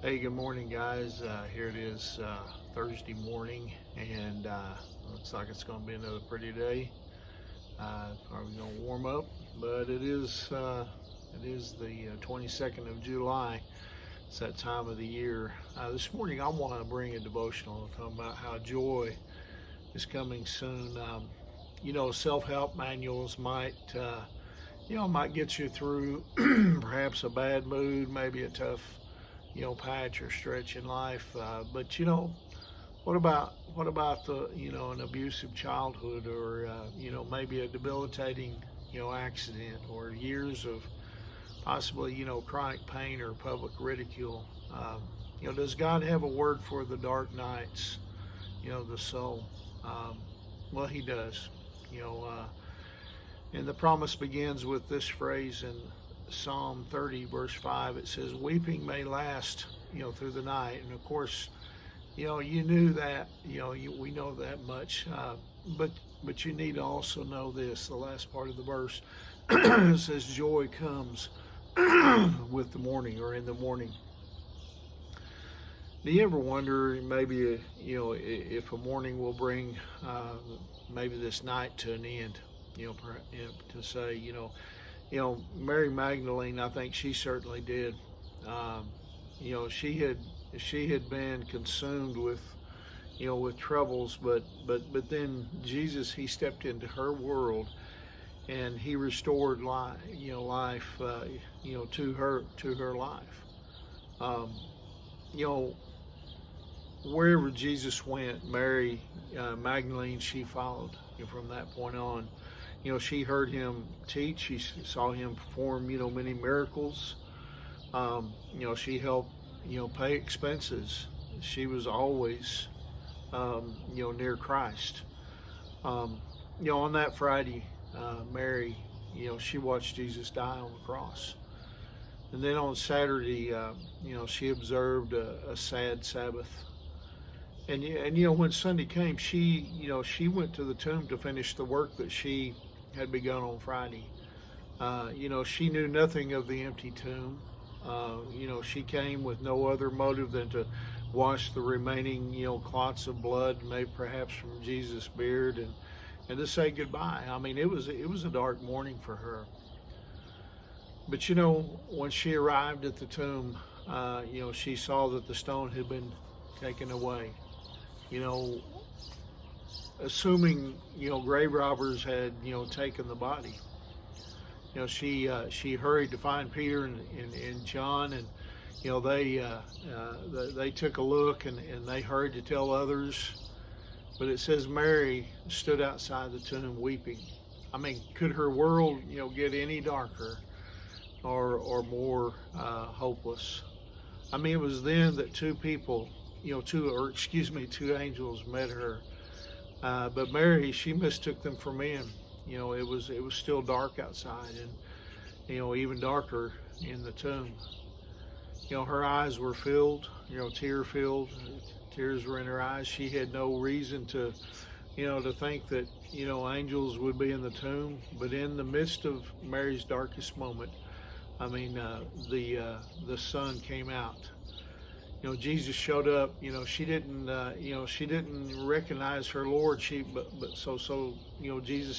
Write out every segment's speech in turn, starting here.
Hey, good morning, guys. Here it is, Thursday morning, and looks like it's going to be another pretty day. Probably going to warm up, but it is the 22nd of July. It's that time of the year. This morning, I want to bring a devotional talking about how joy is coming soon. Self-help manuals might get you through perhaps a bad mood, maybe a tough patch or stretch in life. But what about the an abusive childhood, or maybe a debilitating accident, or years of possibly chronic pain or public ridicule? Does God have a word for the dark nights? The soul. Well, He does. You know, uh, and the promise begins with this phrase in Psalm 30, verse 5. It says, "Weeping may last, through the night." And of course, you knew that. We know that much. But you need to also know this. The last part of the verse says, "Joy comes with the morning," or in the morning. Do you ever wonder, maybe, if a morning will bring maybe this night to an end? To say, Mary Magdalene, I think she certainly did. Um, she had been consumed with troubles, but then Jesus, He stepped into her world, and He restored life, to her life. Um, you know, Wherever Jesus went, Mary Magdalene, she followed. From that point on, she heard Him teach. She saw Him perform, many miracles. She helped, pay expenses. She was always, near Christ. On that Friday, Mary, she watched Jesus die on the cross. And then on Saturday, she observed a sad Sabbath. And when Sunday came, she went to the tomb to finish the work that she had begun on Friday. She knew nothing of the empty tomb. She came with no other motive than to wash the remaining, clots of blood, maybe perhaps from Jesus' beard, and to say goodbye. I mean, it was a dark morning for her. But when she arrived at the tomb, she saw that the stone had been taken away. You know, assuming grave robbers had taken the body. She hurried to find Peter and John, and they took a look, and they hurried to tell others. But it says Mary stood outside the tomb weeping. I mean, could her world get any darker or more hopeless? I mean, it was then that two angels met her. But Mary, she mistook them for men. It was still dark outside, and even darker in the tomb. Her eyes were filled, tear filled. Tears were in her eyes. She had no reason to think that angels would be in the tomb. But in the midst of Mary's darkest moment, I mean, the sun came out. Jesus showed up. She didn't recognize her Lord. Jesus,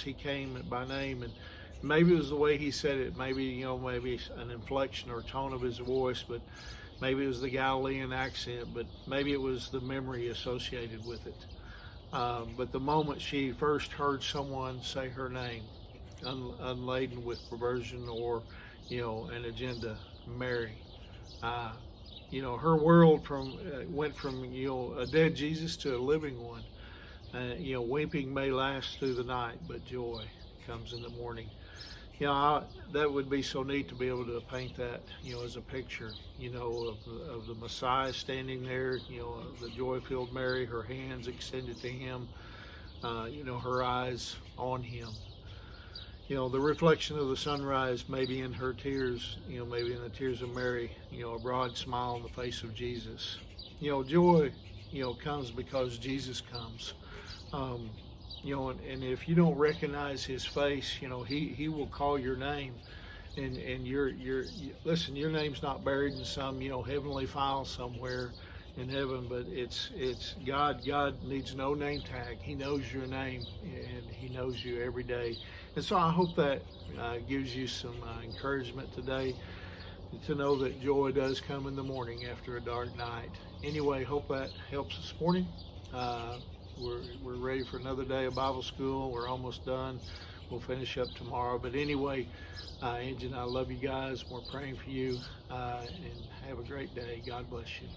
He came by name, and maybe it was the way He said it. Maybe an inflection or tone of His voice, but maybe it was the Galilean accent, but maybe it was the memory associated with it. But the moment she first heard someone say her name, unladen with perversion or an agenda, Mary. Uh, her world went from a dead Jesus to a living one. Weeping may last through the night, but joy comes in the morning. That would be so neat to be able to paint that, as a picture, of the Messiah standing there, the joy-filled Mary, her hands extended to Him, her eyes on Him. The reflection of the sunrise, maybe in her tears, maybe in the tears of Mary, a broad smile on the face of Jesus. Joy, comes because Jesus comes. Um, and if you don't recognize His face, He will call your name, and listen, your name's not buried in some heavenly file somewhere in heaven, but it's God. God needs no name tag. He knows your name, and He knows you every day. And so I hope that gives you some encouragement today, to know that joy does come in the morning after a dark night. Anyway, hope that helps this morning. We're ready for another day of Bible school. We're almost done. We'll finish up tomorrow. But anyway, Angie and I love you guys. We're praying for you, and have a great day. God bless you.